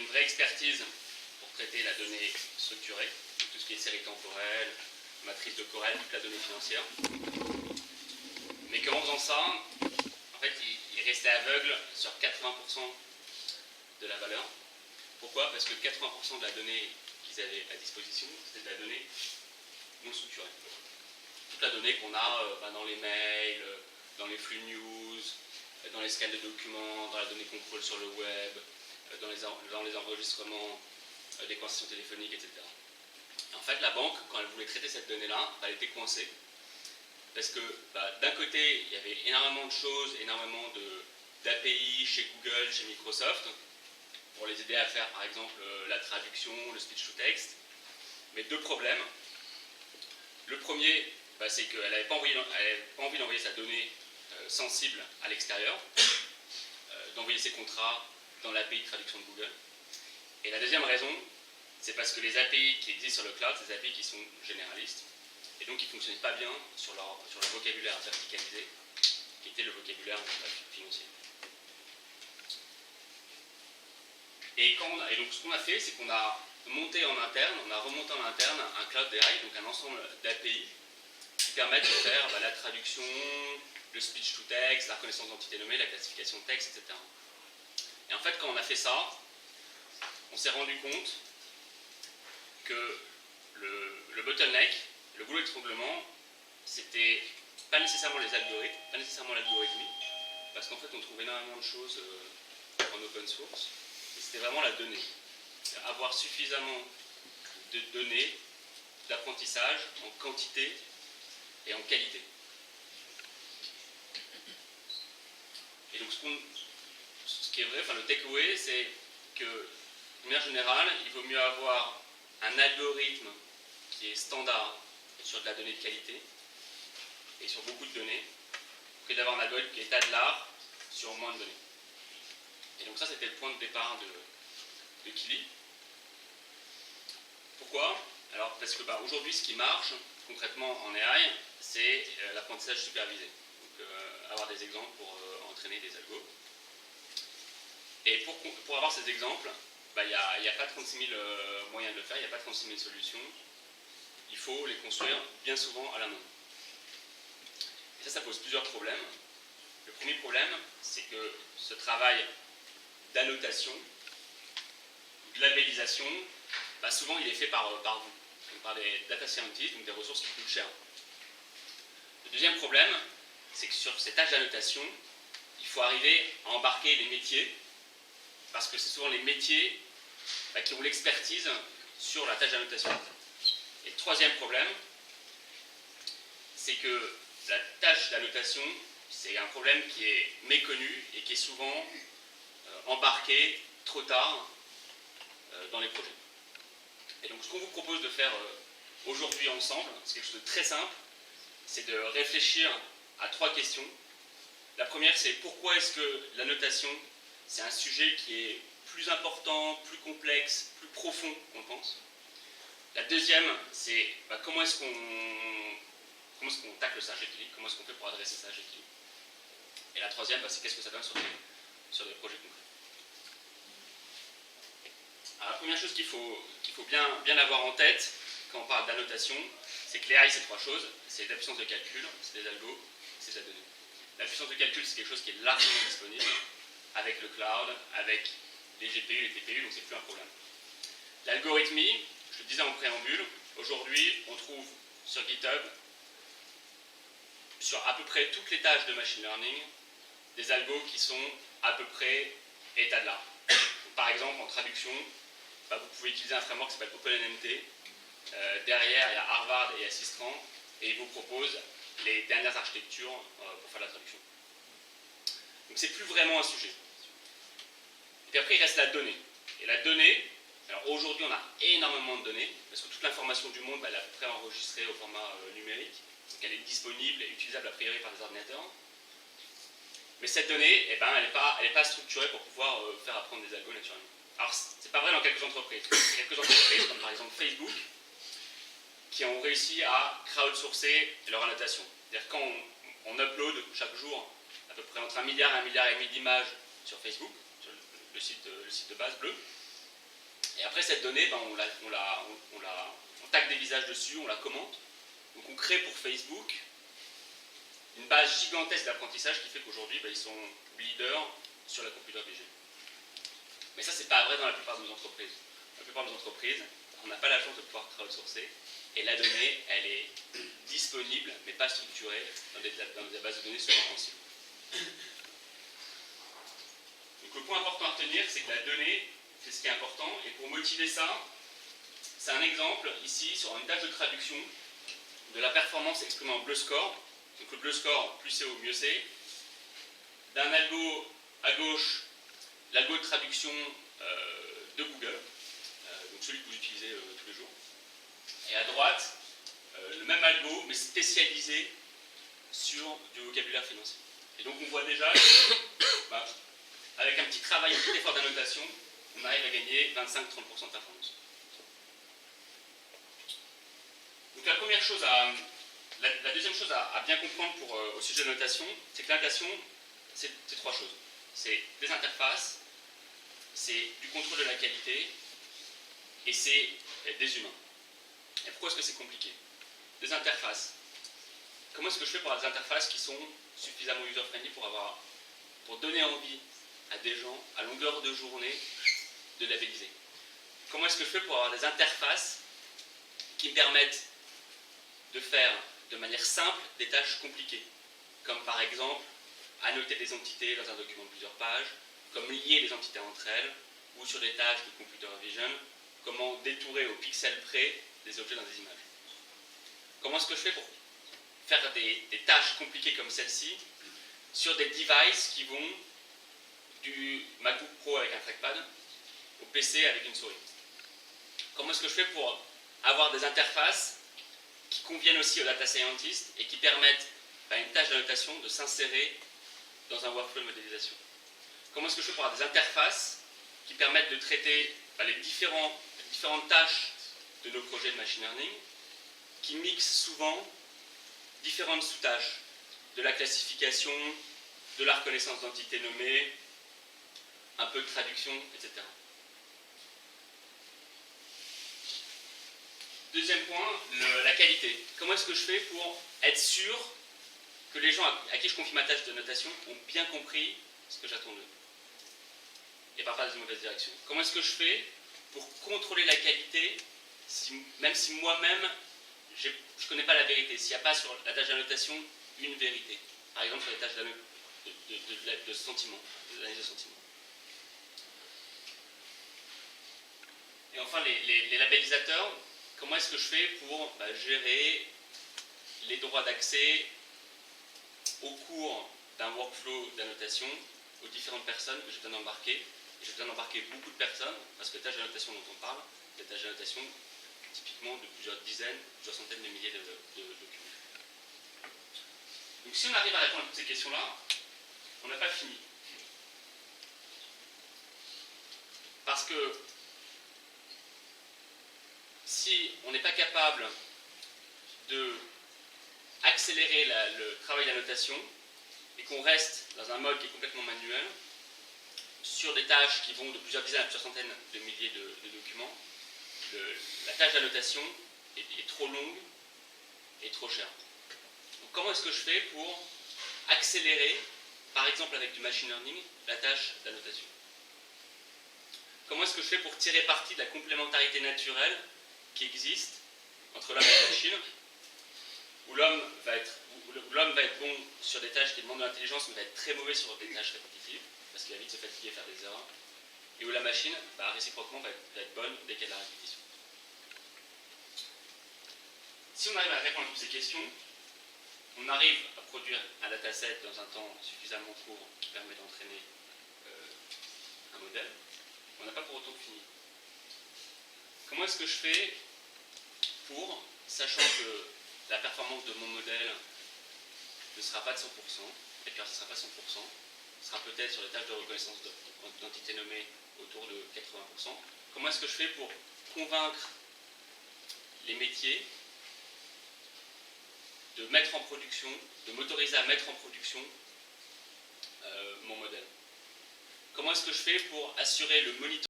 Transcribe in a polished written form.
vraie expertise pour traiter la donnée structurée, tout ce qui est série temporelle, matrice de Corel, toute la donnée financière. Mais qu'en faisant ça, en fait, il restait aveugle sur 80% de la valeur. Pourquoi? Parce que 80% de la donnée qu'ils avaient à disposition, c'était de la donnée non structurée. Toute la donnée qu'on a dans les mails, dans les flux news, dans les scans de documents, dans la donnée qu'on crawl sur le web, dans les enregistrements des conversations téléphoniques, etc. Et en fait, la banque, quand elle voulait traiter cette donnée-là, elle était coincée. Parce que d'un côté, il y avait énormément de choses, énormément d'API chez Google, chez Microsoft, pour les aider à faire, par exemple, la traduction, le speech to text. Mais deux problèmes. Le premier, c'est qu'elle n'avait pas envie d'envoyer sa donnée sensible à l'extérieur, d'envoyer ses contrats dans l'API de traduction de Google. Et la deuxième raison, c'est parce que les API qui existent sur le cloud, c'est des API qui sont généralistes, et donc qui ne fonctionnaient pas bien sur leur vocabulaire verticalisé, qui était le vocabulaire financier. Et donc ce qu'on a fait, c'est qu'on a remonté en interne un cloud AI, donc un ensemble d'API qui permettent de faire la traduction, le speech to text, la reconnaissance d'entités nommées, la classification de texte, etc. Et en fait, quand on a fait ça, on s'est rendu compte que le bottleneck, le goulot d'étranglement, c'était pas nécessairement les algorithmes, pas nécessairement l'algorithmie, parce qu'en fait, on trouve énormément de choses en open source, et c'était vraiment la donnée. Avoir suffisamment de données d'apprentissage en quantité et en qualité. Et donc ce qui est vrai, le takeaway, c'est que, de manière générale, il vaut mieux avoir un algorithme qui est standard sur de la donnée de qualité et sur beaucoup de données, que d'avoir un algorithme qui est état de l'art sur moins de données. Et donc ça, c'était le point de départ de Kili. Pourquoi? Alors, parce que aujourd'hui, ce qui marche concrètement en AI, c'est l'apprentissage supervisé. Donc, avoir des exemples pour entraîner des algos. Et pour avoir ces exemples, il n'y a pas 36 000 moyens de le faire, il n'y a pas 36 000 solutions. Il faut les construire bien souvent à la main. Et ça pose plusieurs problèmes. Le premier problème, c'est que ce travail d'annotation, de labellisation, souvent il est fait par vous, donc par des data scientists, donc des ressources qui coûtent cher. Le deuxième problème, c'est que sur ces tâches d'annotation, il faut arriver à embarquer les métiers, parce que c'est souvent les métiers qui ont l'expertise sur la tâche d'annotation. Et le troisième problème, c'est que la tâche d'annotation, c'est un problème qui est méconnu et qui est souvent embarqué trop tard dans les projets. Et donc ce qu'on vous propose de faire aujourd'hui ensemble, c'est quelque chose de très simple, c'est de réfléchir à trois questions. La première, c'est pourquoi est-ce que l'annotation, c'est un sujet qui est plus important, plus complexe, plus profond qu'on pense. La deuxième, c'est comment est-ce qu'on tacle ça chez Kili, comment est-ce qu'on fait pour adresser ça chez Kili. Et la troisième, c'est qu'est-ce que ça donne sur des projets concrets. Alors, la première chose qu'il faut bien avoir en tête quand on parle d'annotation, c'est que l'AI, c'est trois choses. C'est la puissance de calcul, c'est des algos, c'est de la donnée. La puissance de calcul, c'est quelque chose qui est largement disponible avec le cloud, avec les GPU, les TPU, donc c'est plus un problème. L'algorithmie, je le disais en préambule, aujourd'hui, on trouve sur GitHub, sur à peu près toutes les tâches de machine learning, des algos qui sont à peu près état de l'art. Par exemple, en traduction, vous pouvez utiliser un framework qui s'appelle OpenNMT. Derrière, il y a Harvard et Assistran, et ils vous proposent les dernières architectures pour faire la traduction. Donc c'est plus vraiment un sujet. Et puis après, il reste la donnée. Et la donnée, alors aujourd'hui, on a énormément de données, parce que toute l'information du monde, elle est à peu près enregistrée au format numérique, donc elle est disponible et utilisable a priori par des ordinateurs. Mais cette donnée, elle n'est pas structurée pour pouvoir faire apprendre des algos naturellement. Alors, c'est pas vrai dans quelques entreprises. Il y a quelques entreprises, comme par exemple Facebook, qui ont réussi à crowdsourcer leur annotation. C'est-à-dire quand on upload chaque jour à peu près entre 1 milliard et 1,5 milliard d'images sur Facebook, sur le site de base bleu, Et après cette donnée, ben, on tag des visages dessus, on la commente. Donc on crée pour Facebook une base gigantesque d'apprentissage qui fait qu'aujourd'hui, ben, ils sont leaders sur la computer vision. Mais ça, c'est pas vrai dans la plupart de nos entreprises. Dans la plupart de nos entreprises, on n'a pas la chance de pouvoir crowdsourcer. Et la donnée, elle est disponible, mais pas structurée dans des bases de données souvent en silo. Donc le point important à retenir, c'est que la donnée, c'est ce qui est important. Et pour motiver ça, c'est un exemple ici sur une tâche de traduction de la performance exprimée en bleu score. Donc le bleu score, plus c'est haut, mieux c'est. D'un algo à gauche, l'algo de traduction de Google, donc celui que vous utilisez tous les jours. Et à droite, le même algo, mais spécialisé sur du vocabulaire financier. Et donc on voit déjà que, bah, avec un petit travail, un petit effort d'annotation, on arrive à gagner 25-30% de performance. Donc la première chose la deuxième chose à bien comprendre au sujet de l'annotation, c'est que l'annotation, c'est trois choses. C'est des interfaces, c'est du contrôle de la qualité, et c'est des humains. Et pourquoi est-ce que c'est compliqué? Des interfaces. Comment est-ce que je fais pour avoir des interfaces qui sont suffisamment user-friendly pour donner envie à des gens, à longueur de journée, de labelliser? Comment est-ce que je fais pour avoir des interfaces qui me permettent de faire de manière simple des tâches compliquées, comme par exemple annoter des entités dans un document de plusieurs pages, comme lier les entités entre elles, ou sur des tâches de computer vision, comment détourer au pixel près des objets dans des images. Comment est-ce que je fais pour faire des tâches compliquées comme celle-ci sur des devices qui vont du MacBook Pro avec un trackpad au PC avec une souris? Comment est-ce que je fais pour avoir des interfaces qui conviennent aussi aux data scientists et qui permettent à une tâche d'annotation de s'insérer dans un workflow de modélisation? Comment est-ce que je fais pour avoir des interfaces qui permettent de traiter les différentes tâches de nos projets de machine learning, qui mixent souvent différentes sous-tâches, de la classification, de la reconnaissance d'entités nommées, un peu de traduction, etc. Deuxième point, la qualité. Comment est-ce que je fais pour être sûr que les gens à qui je confie ma tâche de notation ont bien compris ce que j'attends d'eux et pas dans une mauvaise direction? Comment est-ce que je fais pour contrôler la qualité, même si moi-même je ne connais pas la vérité, s'il n'y a pas sur la tâche d'annotation une vérité? Par exemple sur les tâches de sentiment, d'analyse de sentiment. Et enfin les labellisateurs, comment est-ce que je fais pour gérer les droits d'accès au cours d'un workflow d'annotation aux différentes personnes que j'ai besoin d'embarquer? Et j'ai besoin d'embarquer beaucoup de personnes, parce que les tâches d'annotation dont on parle, des tâches d'annotation typiquement de plusieurs dizaines, plusieurs centaines de milliers de documents. Donc si on arrive à répondre à toutes ces questions-là, on n'a pas fini. Parce que si on n'est pas capable d'accélérer le travail d'annotation et qu'on reste dans un mode qui est complètement manuel, sur des tâches qui vont de plusieurs dizaines à plusieurs centaines de milliers de documents, la tâche d'annotation est trop longue et trop chère. Donc comment est-ce que je fais pour accélérer, par exemple avec du machine learning, la tâche d'annotation? Comment est-ce que je fais pour tirer parti de la complémentarité naturelle qui existe entre l'homme et la machine, où l'homme va être bon sur des tâches qui demandent de l'intelligence, mais va être très mauvais sur des tâches répétitives, parce qu'il va vite se fatiguer et faire des erreurs, et où la machine, réciproquement, va être bonne dès qu'elle a la répétition. Si on arrive à répondre à toutes ces questions, on arrive à produire un dataset dans un temps suffisamment court qui permet d'entraîner un modèle. On n'a pas pour autant fini. Comment est-ce que je fais pour, sachant que la performance de mon modèle ne sera pas de 100%, et puis ce ne sera pas 100%, ce sera peut-être sur les tâches de reconnaissance d'entités nommées autour de 80%, comment est-ce que je fais pour convaincre les métiers de mettre en production, de m'autoriser à mettre en production mon modèle? Comment est-ce que je fais pour assurer le monitoring